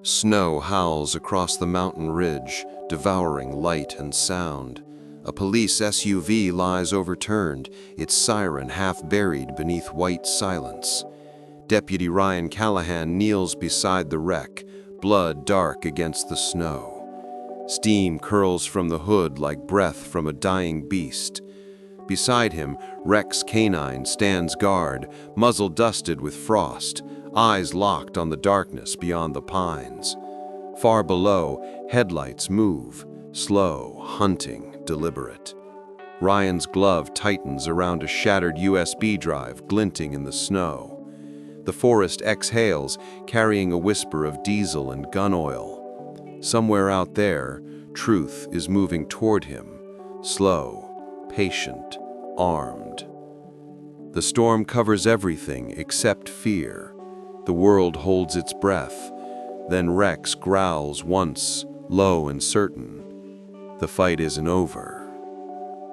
Snow howls across the mountain ridge, devouring light and sound. A police SUV lies overturned, its siren half buried beneath white silence. Deputy Ryan Callahan kneels beside the wreck, blood dark against the snow. Steam curls from the hood like breath from a dying beast. Beside him, Rex Canine stands guard, muzzle dusted with frost, eyes locked on the darkness beyond the pines. Far below, headlights move, slow, hunting, deliberate. Ryan's glove tightens around a shattered USB drive glinting in the snow. The forest exhales, carrying a whisper of diesel and gun oil. Somewhere out there, truth is moving toward him, slow, patient, armed. The storm covers everything except fear. The world holds its breath. Then Rex growls once, low and certain. The fight isn't over.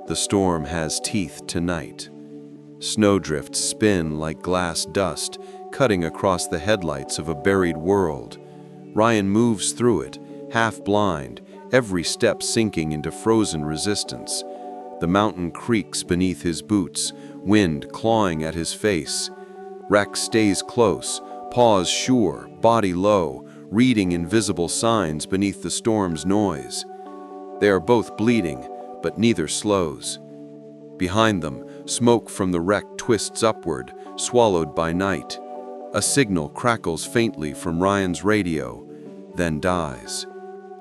The storm has teeth tonight. Snowdrifts spin like glass dust, cutting across the headlights of a buried world. Ryan moves through it, half blind, every step sinking into frozen resistance. The mountain creaks beneath his boots, wind clawing at his face. Rex stays close, paws sure, body low, reading invisible signs beneath the storm's noise. They are both bleeding, but neither slows. Behind them, smoke from the wreck twists upward, swallowed by night. A signal crackles faintly from Ryan's radio, then dies.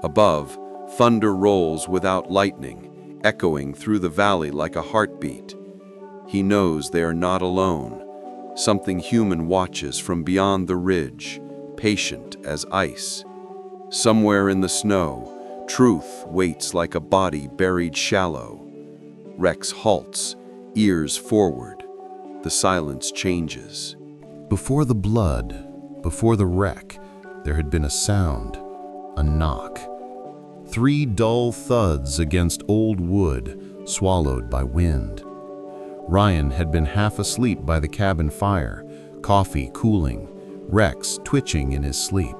Above, thunder rolls without lightning, echoing through the valley like a heartbeat. He knows they are not alone. Something human watches from beyond the ridge, patient as ice. Somewhere in the snow, truth waits like a body buried shallow. Rex halts, ears forward. The silence changes. Before the blood, before the wreck, there had been a sound, a knock. 3 dull thuds against old wood, swallowed by wind. Ryan had been half asleep by the cabin fire, coffee cooling, Rex twitching in his sleep.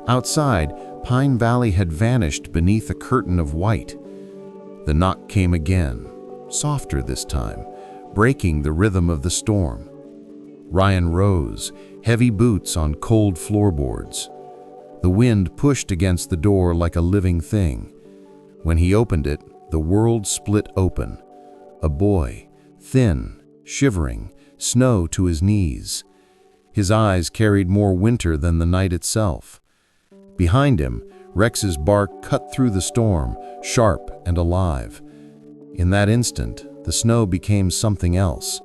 Outside, Pine Valley had vanished beneath a curtain of white. The knock came again, softer this time, breaking the rhythm of the storm. Ryan rose, heavy boots on cold floorboards. The wind pushed against the door like a living thing. When he opened it, the world split open. A boy, thin, shivering, snow to his knees. His eyes carried more winter than the night itself. Behind him, Rex's bark cut through the storm, sharp and alive. In that instant, the snow became something else,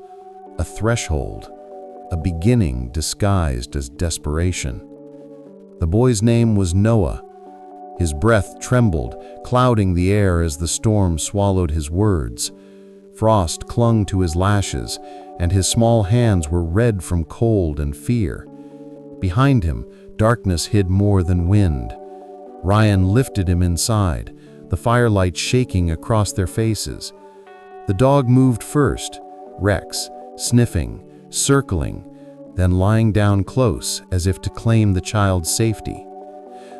a threshold, a beginning disguised as desperation. The boy's name was Noah. His breath trembled, clouding the air as the storm swallowed his words. Frost clung to his lashes, and his small hands were red from cold and fear. Behind him, darkness hid more than wind. Ryan lifted him inside, the firelight shaking across their faces. The dog moved first, Rex, sniffing, circling, then lying down close as if to claim the child's safety.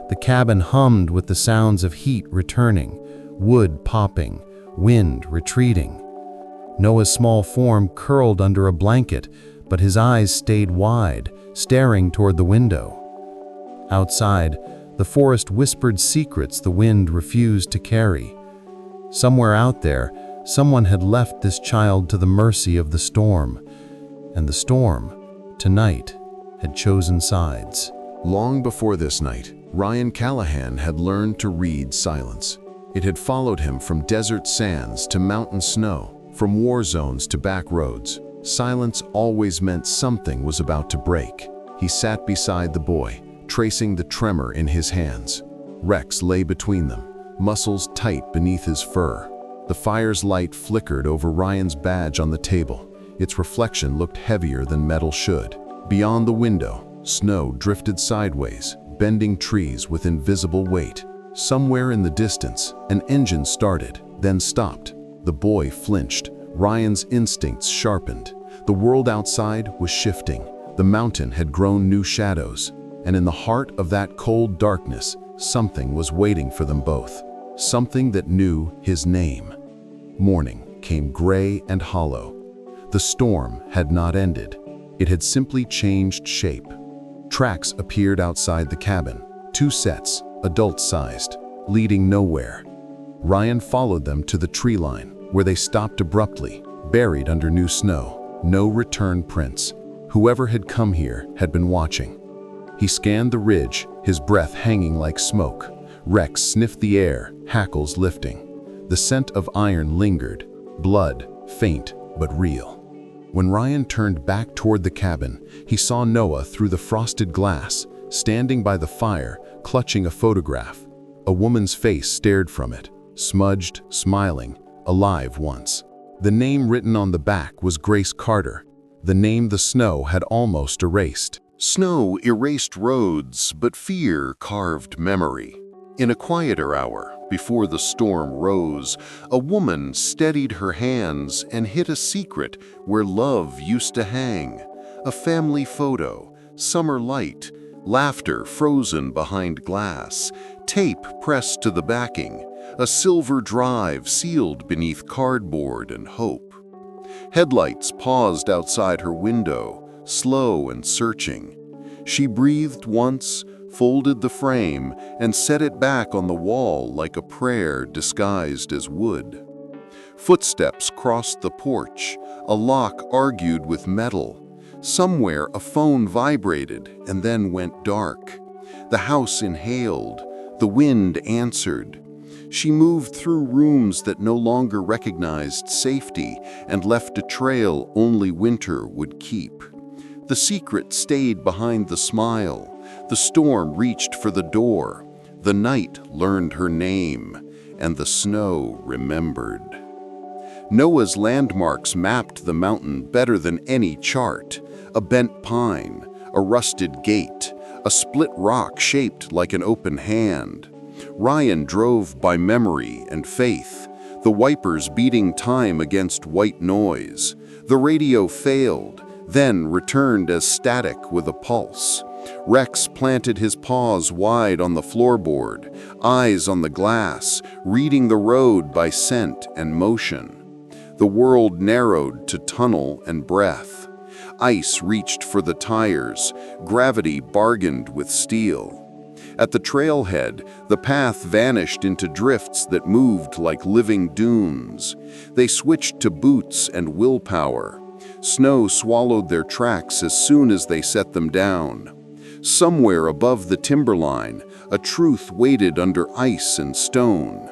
The cabin hummed with the sounds of heat returning, wood popping, wind retreating. Noah's small form curled under a blanket, but his eyes stayed wide, staring toward the window. Outside, the forest whispered secrets the wind refused to carry. Somewhere out there, someone had left this child to the mercy of the storm, and the storm, tonight, had chosen sides. Long before this night, Ryan Callahan had learned to read silence. It had followed him from desert sands to mountain snow, from war zones to back roads. Silence always meant something was about to break. He sat beside the boy, tracing the tremor in his hands. Rex lay between them, muscles tight beneath his fur. The fire's light flickered over Ryan's badge on the table. Its reflection looked heavier than metal should. Beyond the window, snow drifted sideways, bending trees with invisible weight. Somewhere in the distance, an engine started, then stopped. The boy flinched. Ryan's instincts sharpened. The world outside was shifting. The mountain had grown new shadows, and in the heart of that cold darkness, something was waiting for them both. Something that knew his name. Morning came gray and hollow. The storm had not ended. It had simply changed shape. Tracks appeared outside the cabin, 2 sets, adult-sized, leading nowhere. Ryan followed them to the tree line, where they stopped abruptly, buried under new snow. No return prints. Whoever had come here had been watching. He scanned the ridge, his breath hanging like smoke. Rex sniffed the air, hackles lifting. The scent of iron lingered, blood, faint but real. When Ryan turned back toward the cabin, he saw Noah through the frosted glass, standing by the fire, clutching a photograph. A woman's face stared from it, smudged, smiling, alive once. The name written on the back was Grace Carter, the name the snow had almost erased. Snow erased roads, but fear carved memory. In a quieter hour, before the storm rose, a woman steadied her hands and hid a secret where love used to hang. A family photo, summer light, laughter frozen behind glass, tape pressed to the backing, a silver drive sealed beneath cardboard and hope. Headlights paused outside her window, slow and searching. She breathed once, folded the frame, and set it back on the wall like a prayer disguised as wood. Footsteps crossed the porch, a lock argued with metal. Somewhere a phone vibrated and then went dark. The house inhaled, the wind answered. She moved through rooms that no longer recognized safety and left a trail only winter would keep. The secret stayed behind the smile. The storm reached for the door. The night learned her name, and the snow remembered. Noah's landmarks mapped the mountain better than any chart. A bent pine, a rusted gate, a split rock shaped like an open hand. Ryan drove by memory and faith, the wipers beating time against white noise. The radio failed, then returned as static with a pulse. Rex planted his paws wide on the floorboard, eyes on the glass, reading the road by scent and motion. The world narrowed to tunnel and breath. Ice reached for the tires, gravity bargained with steel. At the trailhead, the path vanished into drifts that moved like living dunes. They switched to boots and willpower. Snow swallowed their tracks as soon as they set them down. Somewhere above the timberline, a truth waited under ice and stone.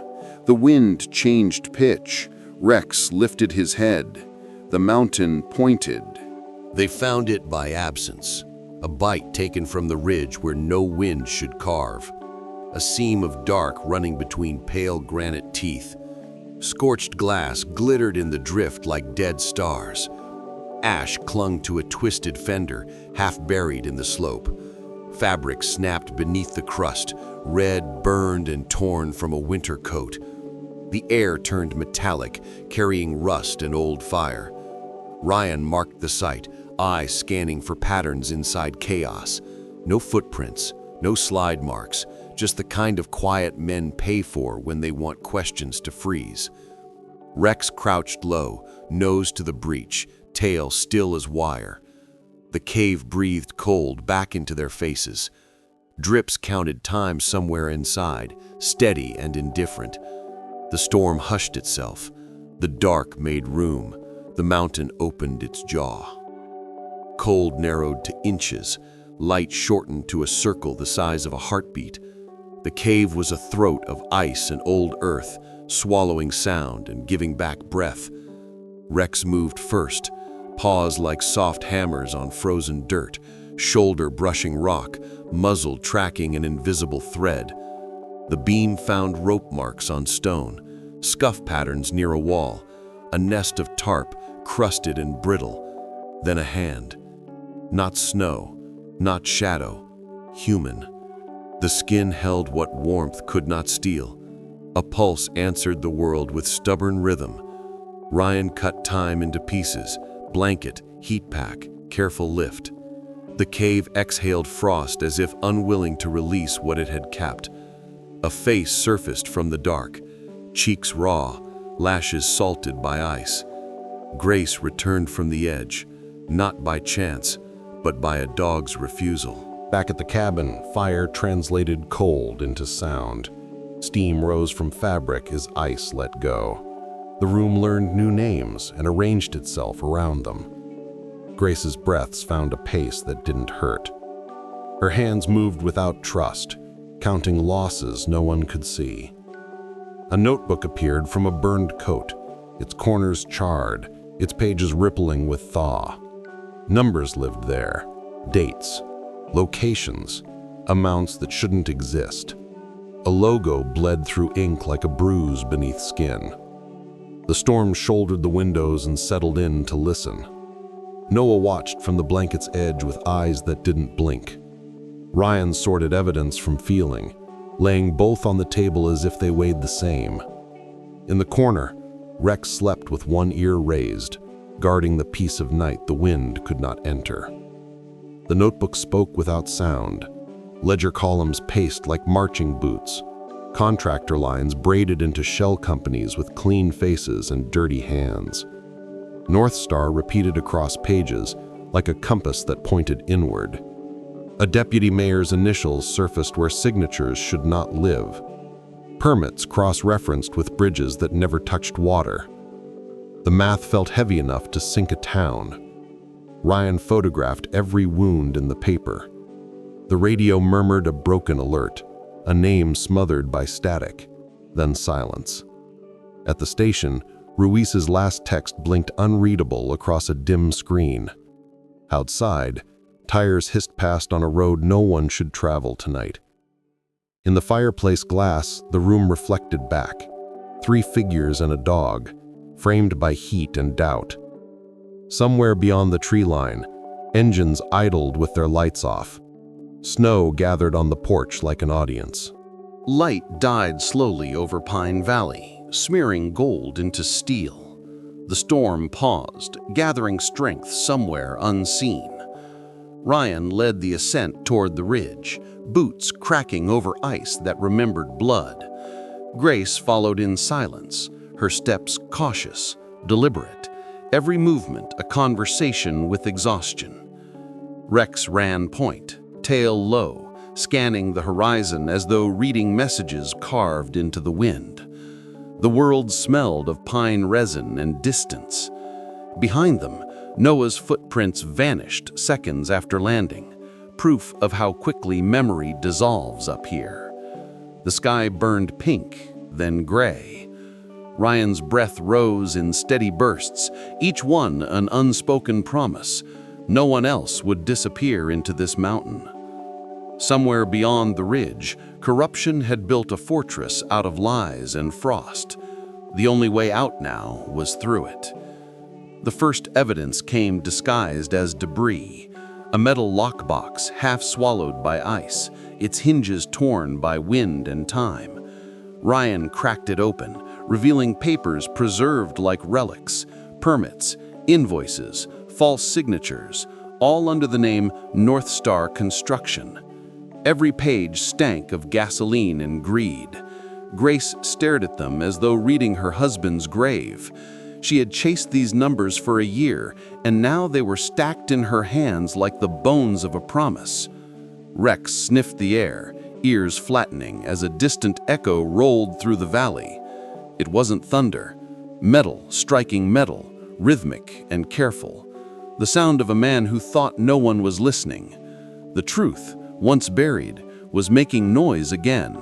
The wind changed pitch. Rex lifted his head. The mountain pointed. They found it by absence, a bite taken from the ridge where no wind should carve, a seam of dark running between pale granite teeth. Scorched glass glittered in the drift like dead stars. Ash clung to a twisted fender, half buried in the slope. Fabric snapped beneath the crust, red, burned, and torn from a winter coat. The air turned metallic, carrying rust and old fire. Ryan marked the site, eyes scanning for patterns inside chaos. No footprints, no slide marks, just the kind of quiet men pay for when they want questions to freeze. Rex crouched low, nose to the breach, tail still as wire. The cave breathed cold back into their faces. Drips counted time somewhere inside, steady and indifferent. The storm hushed itself. The dark made room. The mountain opened its jaw. Cold narrowed to inches. Light shortened to a circle the size of a heartbeat. The cave was a throat of ice and old earth, swallowing sound and giving back breath. Rex moved first, paws like soft hammers on frozen dirt, shoulder brushing rock, muzzle tracking an invisible thread. The beam found rope marks on stone, scuff patterns near a wall, a nest of tarp crusted and brittle, then a hand. Not snow, not shadow, human. The skin held what warmth could not steal. A pulse answered the world with stubborn rhythm. Ryan cut time into pieces, blanket, heat pack, careful lift. The cave exhaled frost as if unwilling to release what it had kept. A face surfaced from the dark, cheeks raw, lashes salted by ice. Grace returned from the edge, not by chance, but by a dog's refusal. Back at the cabin, fire translated cold into sound. Steam rose from fabric as ice let go. The room learned new names and arranged itself around them. Grace's breaths found a pace that didn't hurt. Her hands moved without trust, counting losses no one could see. A notebook appeared from a burned coat, its corners charred, its pages rippling with thaw. Numbers lived there, dates, locations, amounts that shouldn't exist. A logo bled through ink like a bruise beneath skin. The storm shouldered the windows and settled in to listen. Noah watched from the blanket's edge with eyes that didn't blink. Ryan sorted evidence from feeling, laying both on the table as if they weighed the same. In the corner, Rex slept with one ear raised, guarding the piece of night the wind could not enter. The notebook spoke without sound. Ledger columns paced like marching boots. Contractor lines braided into shell companies with clean faces and dirty hands. North Star repeated across pages like a compass that pointed inward. A deputy mayor's initials surfaced where signatures should not live. Permits cross-referenced with bridges that never touched water. The math felt heavy enough to sink a town. Ryan photographed every wound in the paper. The radio murmured a broken alert, a name smothered by static, then silence. At the station, Ruiz's last text blinked unreadable across a dim screen. Outside, tires hissed past on a road no one should travel tonight. In the fireplace glass, the room reflected back. 3 figures and a dog, framed by heat and doubt. Somewhere beyond the tree line, engines idled with their lights off. Snow gathered on the porch like an audience. Light died slowly over Pine Valley, smearing gold into steel. The storm paused, gathering strength somewhere unseen. Ryan led the ascent toward the ridge, boots cracking over ice that remembered blood. Grace followed in silence, her steps cautious, deliberate, every movement a conversation with exhaustion. Rex ran point, tail low, scanning the horizon as though reading messages carved into the wind. The world smelled of pine resin and distance. Behind them, Noah's footprints vanished seconds after landing, proof of how quickly memory dissolves up here. The sky burned pink, then gray. Ryan's breath rose in steady bursts, each one an unspoken promise. No one else would disappear into this mountain. Somewhere beyond the ridge, corruption had built a fortress out of lies and frost. The only way out now was through it. The first evidence came disguised as debris, a metal lockbox half swallowed by ice, its hinges torn by wind and time. Ryan cracked it open, revealing papers preserved like relics, permits, invoices, false signatures, all under the name North Star Construction. Every page stank of gasoline and greed. Grace stared at them as though reading her husband's grave. She had chased these numbers for a year, and now they were stacked in her hands like the bones of a promise. Rex sniffed the air, ears flattening as a distant echo rolled through the valley. It wasn't thunder. Metal striking metal, rhythmic and careful. The sound of a man who thought no one was listening. The truth, once buried, was making noise again.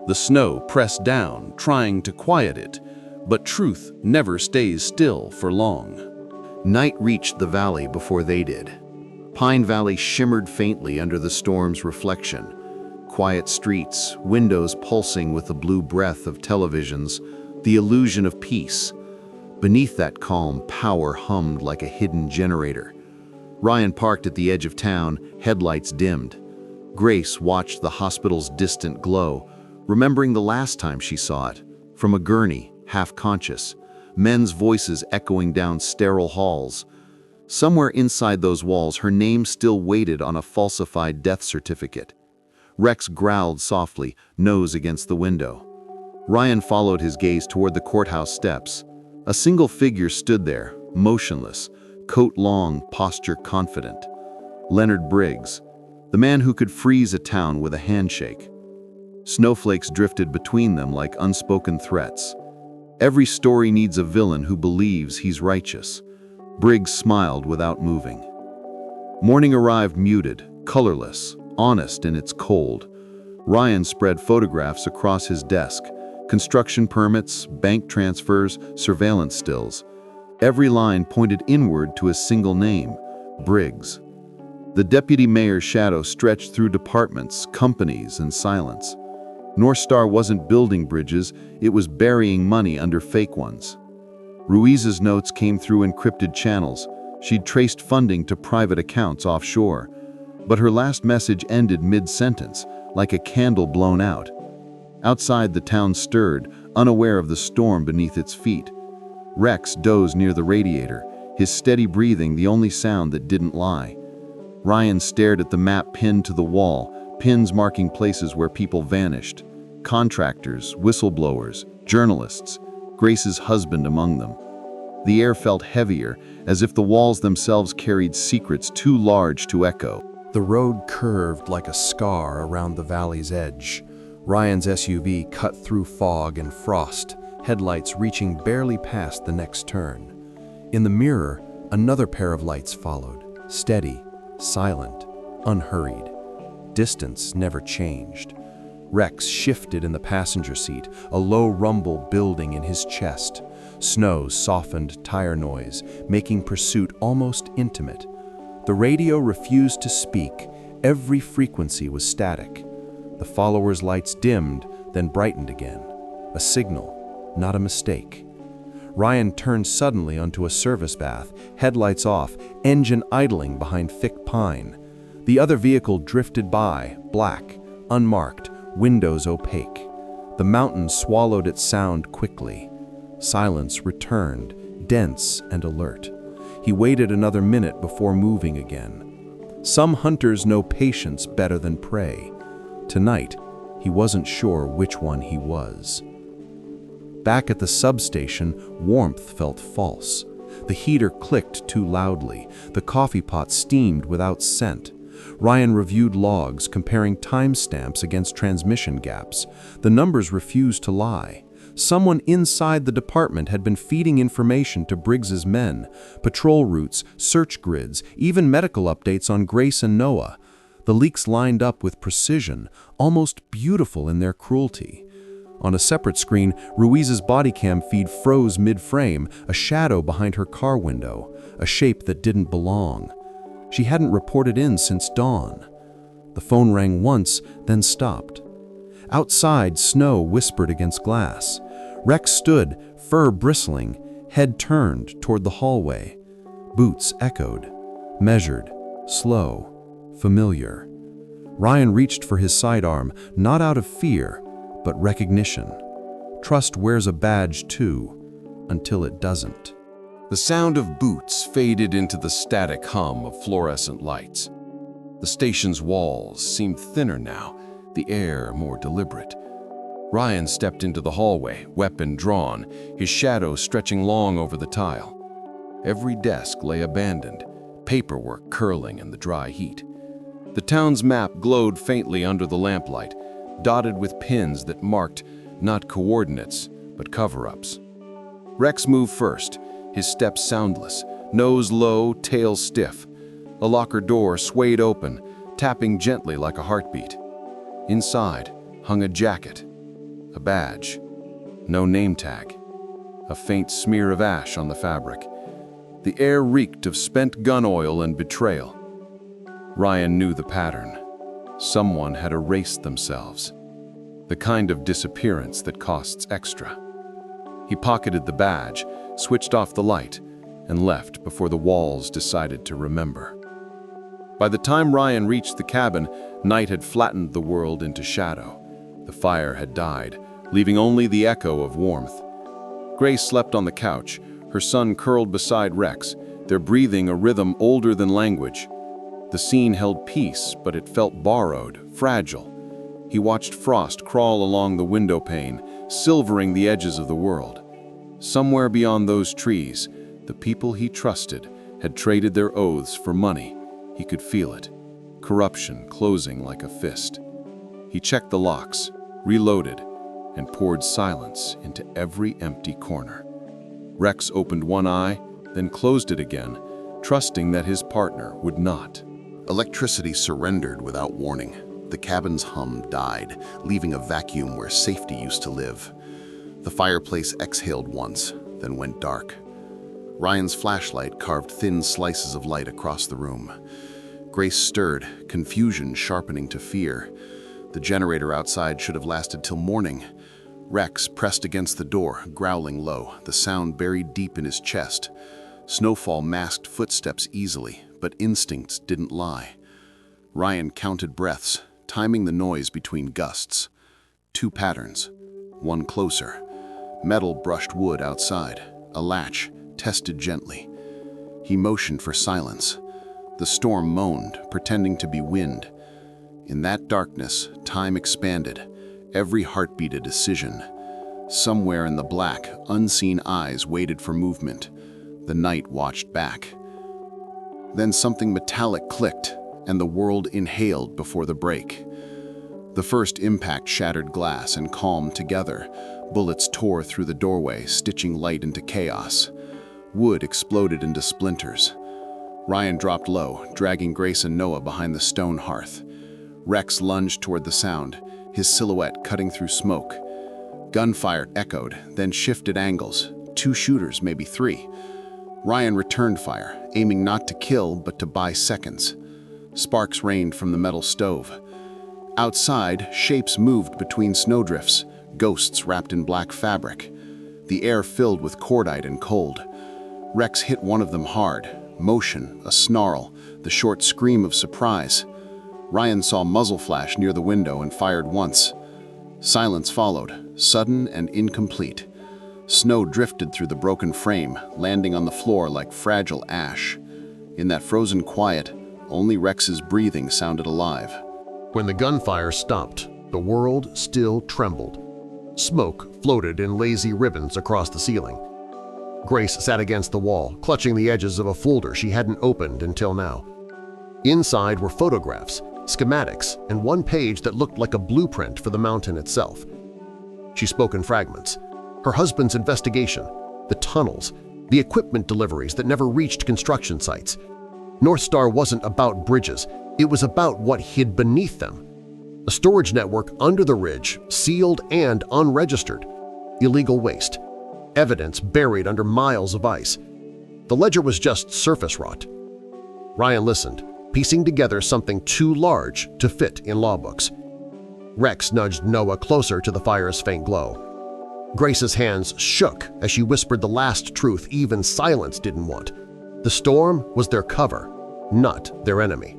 The snow pressed down, trying to quiet it, but truth never stays still for long. Night reached the valley before they did. Pine Valley shimmered faintly under the storm's reflection. Quiet streets, windows pulsing with the blue breath of televisions, the illusion of peace. Beneath that calm, power hummed like a hidden generator. Ryan parked at the edge of town, headlights dimmed. Grace watched the hospital's distant glow, remembering the last time she saw it, from a gurney, half conscious, men's voices echoing down sterile halls. Somewhere inside those walls, her name still waited on a falsified death certificate. Rex growled softly, nose against the window. Ryan followed his gaze toward the courthouse steps. A single figure stood there, motionless, coat long, posture confident. Leonard Briggs, the man who could freeze a town with a handshake. Snowflakes drifted between them like unspoken threats. Every story needs a villain who believes he's righteous. Briggs smiled without moving. Morning arrived muted, colorless, honest in its cold. Ryan spread photographs across his desk. Construction permits, bank transfers, surveillance stills. Every line pointed inward to a single name, Briggs. The deputy mayor's shadow stretched through departments, companies, and silence. North Star wasn't building bridges, it was burying money under fake ones. Ruiz's notes came through encrypted channels. She'd traced funding to private accounts offshore. But her last message ended mid-sentence, like a candle blown out. Outside, the town stirred, unaware of the storm beneath its feet. Rex dozed near the radiator, his steady breathing the only sound that didn't lie. Ryan stared at the map pinned to the wall, pins marking places where people vanished. Contractors, whistleblowers, journalists, Grace's husband among them. The air felt heavier, as if the walls themselves carried secrets too large to echo. The road curved like a scar around the valley's edge. Ryan's SUV cut through fog and frost, headlights reaching barely past the next turn. In the mirror, another pair of lights followed, steady, silent, unhurried. Distance never changed. Rex shifted in the passenger seat, a low rumble building in his chest. Snow softened tire noise, making pursuit almost intimate. The radio refused to speak. Every frequency was static. The followers' lights dimmed, then brightened again. A signal, not a mistake. Ryan turned suddenly onto a service bath, headlights off, engine idling behind thick pine. The other vehicle drifted by, black, unmarked, windows opaque. The mountain swallowed its sound quickly. Silence returned, dense and alert. He waited another minute before moving again. Some hunters know patience better than prey. Tonight, he wasn't sure which one he was. Back at the substation, warmth felt false. The heater clicked too loudly. The coffee pot steamed without scent. Ryan reviewed logs, comparing timestamps against transmission gaps. The numbers refused to lie. Someone inside the department had been feeding information to Briggs's men, patrol routes, search grids, even medical updates on Grace and Noah. The leaks lined up with precision, almost beautiful in their cruelty. On a separate screen, Ruiz's body cam feed froze mid-frame, a shadow behind her car window, a shape that didn't belong. She hadn't reported in since dawn. The phone rang once, then stopped. Outside, snow whispered against glass. Rex stood, fur bristling, head turned toward the hallway. Boots echoed, measured, slow, familiar. Ryan reached for his sidearm, not out of fear, but recognition. Trust wears a badge too, until it doesn't. The sound of boots faded into the static hum of fluorescent lights. The station's walls seemed thinner now, the air more deliberate. Ryan stepped into the hallway, weapon drawn, his shadow stretching long over the tile. Every desk lay abandoned, paperwork curling in the dry heat. The town's map glowed faintly under the lamplight, dotted with pins that marked not coordinates, but cover-ups. Rex moved first, his steps soundless, nose low, tail stiff. A locker door swayed open, tapping gently like a heartbeat. Inside hung a jacket, a badge, no name tag, a faint smear of ash on the fabric. The air reeked of spent gun oil and betrayal. Ryan knew the pattern. Someone had erased themselves, the kind of disappearance that costs extra. He pocketed the badge, switched off the light, and left before the walls decided to remember. By the time Ryan reached the cabin, night had flattened the world into shadow. The fire had died, leaving only the echo of warmth. Grace slept on the couch, her son curled beside Rex, their breathing a rhythm older than language. The scene held peace, but it felt borrowed, fragile. He watched frost crawl along the window pane, silvering the edges of the world. Somewhere beyond those trees, the people he trusted had traded their oaths for money. He could feel it, corruption closing like a fist. He checked the locks, reloaded, and poured silence into every empty corner. Rex opened one eye, then closed it again, trusting that his partner would not. Electricity surrendered without warning. The cabin's hum died, leaving a vacuum where safety used to live. The fireplace exhaled once, then went dark. Ryan's flashlight carved thin slices of light across the room. Grace stirred, confusion sharpening to fear. The generator outside should have lasted till morning. Rex pressed against the door, growling low, the sound buried deep in his chest. Snowfall masked footsteps easily, but instincts didn't lie. Ryan counted breaths, timing the noise between gusts. 2 patterns, one closer. Metal brushed wood outside, a latch, tested gently. He motioned for silence. The storm moaned, pretending to be wind. In that darkness, time expanded, every heartbeat a decision. Somewhere in the black, unseen eyes waited for movement. The night watched back. Then something metallic clicked, and the world inhaled before the break. The first impact shattered glass and calmed together. Bullets tore through the doorway, stitching light into chaos. Wood exploded into splinters. Ryan dropped low, dragging Grace and Noah behind the stone hearth. Rex lunged toward the sound, his silhouette cutting through smoke. Gunfire echoed, then shifted angles. 2 shooters, maybe 3. Ryan returned fire, aiming not to kill, but to buy seconds. Sparks rained from the metal stove. Outside, shapes moved between snowdrifts, ghosts wrapped in black fabric. The air filled with cordite and cold. Rex hit one of them hard. Motion, a snarl, the short scream of surprise. Ryan saw muzzle flash near the window and fired once. Silence followed, sudden and incomplete. Snow drifted through the broken frame, landing on the floor like fragile ash. In that frozen quiet, only Rex's breathing sounded alive. When the gunfire stopped, the world still trembled. Smoke floated in lazy ribbons across the ceiling. Grace sat against the wall, clutching the edges of a folder she hadn't opened until now. Inside were photographs, schematics, and one page that looked like a blueprint for the mountain itself. She spoke in fragments. Her husband's investigation, the tunnels, the equipment deliveries that never reached construction sites. North Star wasn't about bridges, it was about what hid beneath them. A storage network under the ridge, sealed and unregistered. Illegal waste. Evidence buried under miles of ice. The ledger was just surface rot. Ryan listened, piecing together something too large to fit in law books. Rex nudged Noah closer to the fire's faint glow. Grace's hands shook as she whispered the last truth even silence didn't want. The storm was their cover, not their enemy.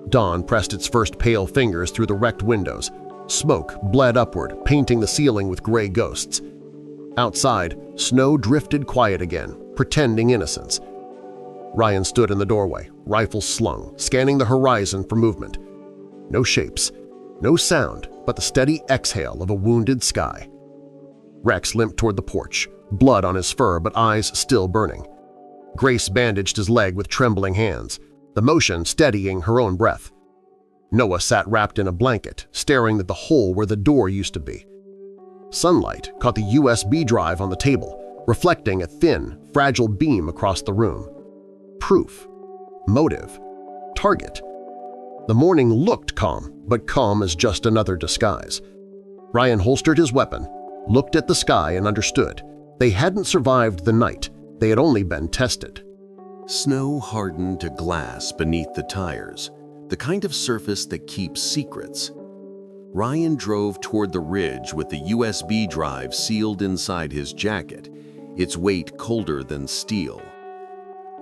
Dawn pressed its first pale fingers through the wrecked windows. Smoke bled upward, painting the ceiling with gray ghosts. Outside, snow drifted quiet again, pretending innocence. Ryan stood in the doorway, rifle slung, scanning the horizon for movement. No shapes, no sound, but the steady exhale of a wounded sky. Rex limped toward the porch, blood on his fur but eyes still burning. Grace bandaged his leg with trembling hands, the motion steadying her own breath. Noah sat wrapped in a blanket, staring at the hole where the door used to be. Sunlight caught the USB drive on the table, reflecting a thin, fragile beam across the room. Proof. Motive. Target. The morning looked calm, but calm is just another disguise. Ryan holstered his weapon, looked at the sky and understood. They hadn't survived the night, they had only been tested. Snow hardened to glass beneath the tires, the kind of surface that keeps secrets. Ryan drove toward the ridge with the USB drive sealed inside his jacket, its weight colder than steel.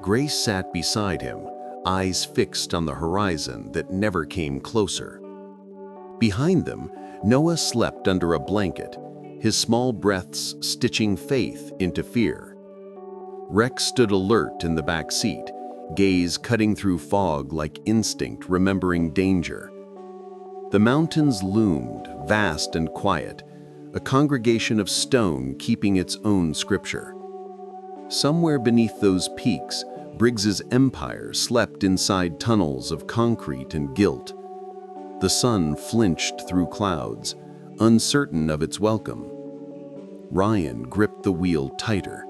Grace sat beside him, eyes fixed on the horizon that never came closer. Behind them, Noah slept under a blanket, his small breaths stitching faith into fear. Rex stood alert in the back seat, gaze cutting through fog like instinct remembering danger. The mountains loomed, vast and quiet, a congregation of stone keeping its own scripture. Somewhere beneath those peaks, Briggs's empire slept inside tunnels of concrete and guilt. The sun flinched through clouds, uncertain of its welcome. Ryan gripped the wheel tighter.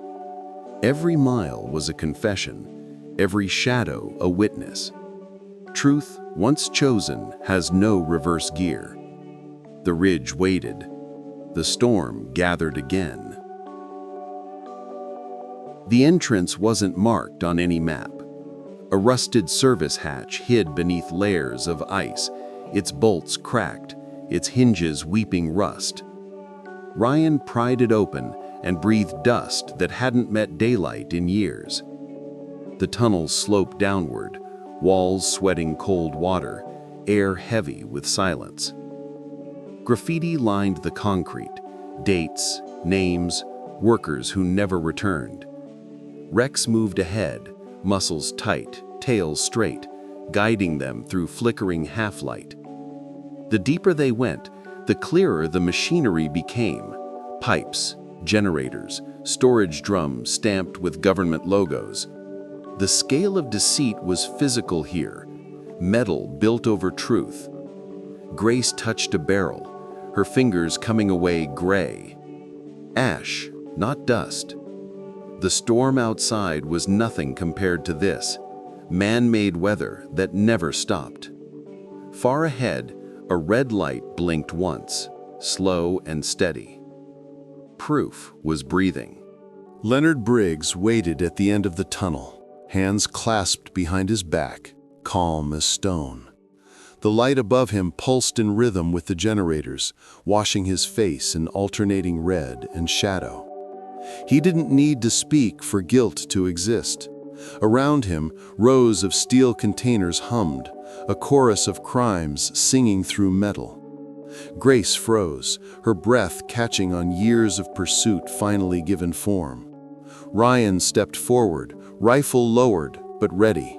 Every mile was a confession, every shadow a witness. Truth, once chosen, has no reverse gear. The ridge waited. The storm gathered again. The entrance wasn't marked on any map. A rusted service hatch hid beneath layers of ice, its bolts cracked, its hinges weeping rust. Ryan pried it open and breathed dust that hadn't met daylight in years. The tunnels sloped downward, walls sweating cold water, air heavy with silence. Graffiti lined the concrete, dates, names, workers who never returned. Rex moved ahead, muscles tight, tail straight, guiding them through flickering half-light. The deeper they went, the clearer the machinery became. Pipes, generators, storage drums stamped with government logos. The scale of deceit was physical here, metal built over truth. Grace touched a barrel, her fingers coming away gray. Ash, not dust. The storm outside was nothing compared to this, man-made weather that never stopped. Far ahead, a red light blinked once, slow and steady. Proof was breathing. Leonard Briggs waited at the end of the tunnel, hands clasped behind his back, calm as stone. The light above him pulsed in rhythm with the generators, washing his face in alternating red and shadow. He didn't need to speak for guilt to exist. Around him, rows of steel containers hummed, a chorus of crimes singing through metal. Grace froze, her breath catching on years of pursuit finally given form. Ryan stepped forward, rifle lowered, but ready.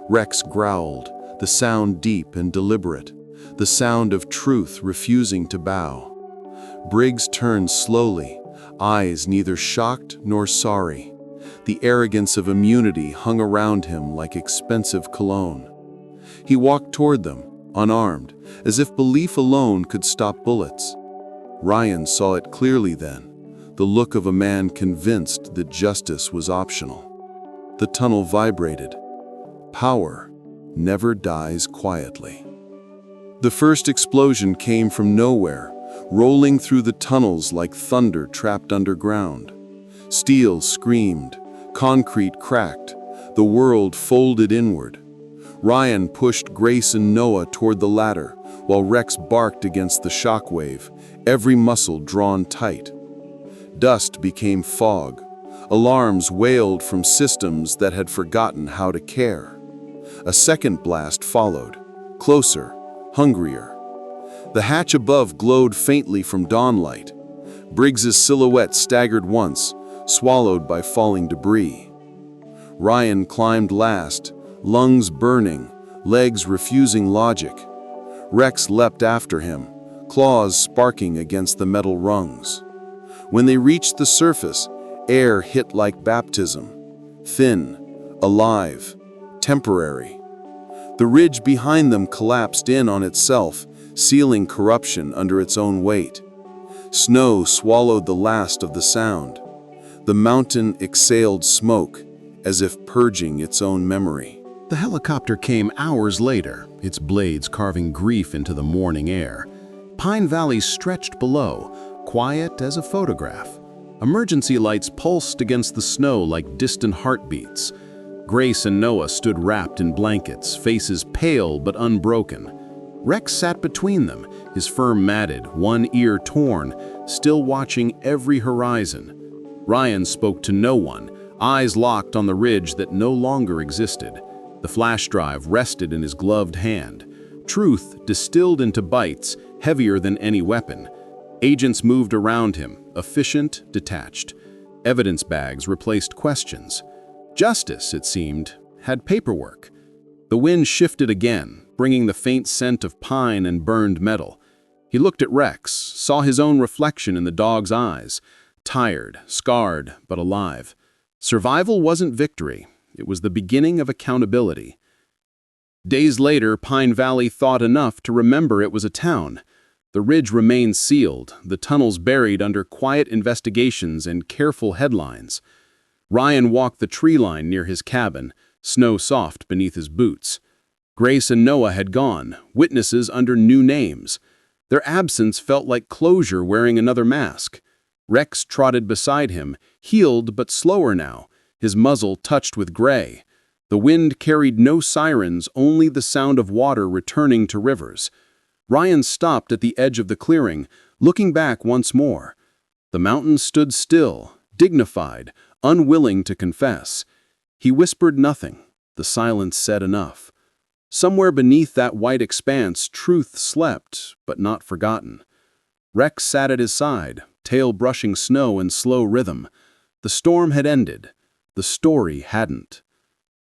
Rex growled, the sound deep and deliberate, the sound of truth refusing to bow. Briggs turned slowly, eyes neither shocked nor sorry. The arrogance of immunity hung around him like expensive cologne. He walked toward them, unarmed, as if belief alone could stop bullets. Ryan saw it clearly then, the look of a man convinced that justice was optional. The tunnel vibrated. Power never dies quietly. The first explosion came from nowhere, rolling through the tunnels like thunder trapped underground. Steel screamed, concrete cracked, the world folded inward. Ryan pushed Grace and Noah toward the ladder, while Rex barked against the shockwave, every muscle drawn tight. Dust became fog. Alarms wailed from systems that had forgotten how to care. A second blast followed, closer, hungrier. The hatch above glowed faintly from dawnlight. Briggs's silhouette staggered once, swallowed by falling debris. Ryan climbed last, lungs burning, legs refusing logic. Rex leapt after him, claws sparking against the metal rungs. When they reached the surface, air hit like baptism, thin, alive, temporary. The ridge behind them collapsed in on itself, sealing corruption under its own weight. Snow swallowed the last of the sound. The mountain exhaled smoke, as if purging its own memory. The helicopter came hours later, its blades carving grief into the morning air. Pine Valley stretched below, quiet as a photograph. Emergency lights pulsed against the snow like distant heartbeats. Grace and Noah stood wrapped in blankets, faces pale but unbroken. Rex sat between them, his fur matted, one ear torn, still watching every horizon. Ryan spoke to no one, eyes locked on the ridge that no longer existed. The flash drive rested in his gloved hand. Truth distilled into bites, heavier than any weapon. Agents moved around him, efficient, detached. Evidence bags replaced questions. Justice, it seemed, had paperwork. The wind shifted again, bringing the faint scent of pine and burned metal. He looked at Rex, saw his own reflection in the dog's eyes, tired, scarred, but alive. Survival wasn't victory. It was the beginning of accountability. Days later, Pine Valley thought enough to remember it was a town. The ridge remained sealed, the tunnels buried under quiet investigations and careful headlines. Ryan walked the tree line near his cabin, snow soft beneath his boots. Grace and Noah had gone, witnesses under new names. Their absence felt like closure wearing another mask. Rex trotted beside him, healed but slower now, his muzzle touched with gray. The wind carried no sirens, only the sound of water returning to rivers. Ryan stopped at the edge of the clearing, looking back once more. The mountain stood still, dignified, unwilling to confess. He whispered nothing. The silence said enough. Somewhere beneath that white expanse, truth slept, but not forgotten. Rex sat at his side, tail brushing snow in slow rhythm. The storm had ended. The story hadn't.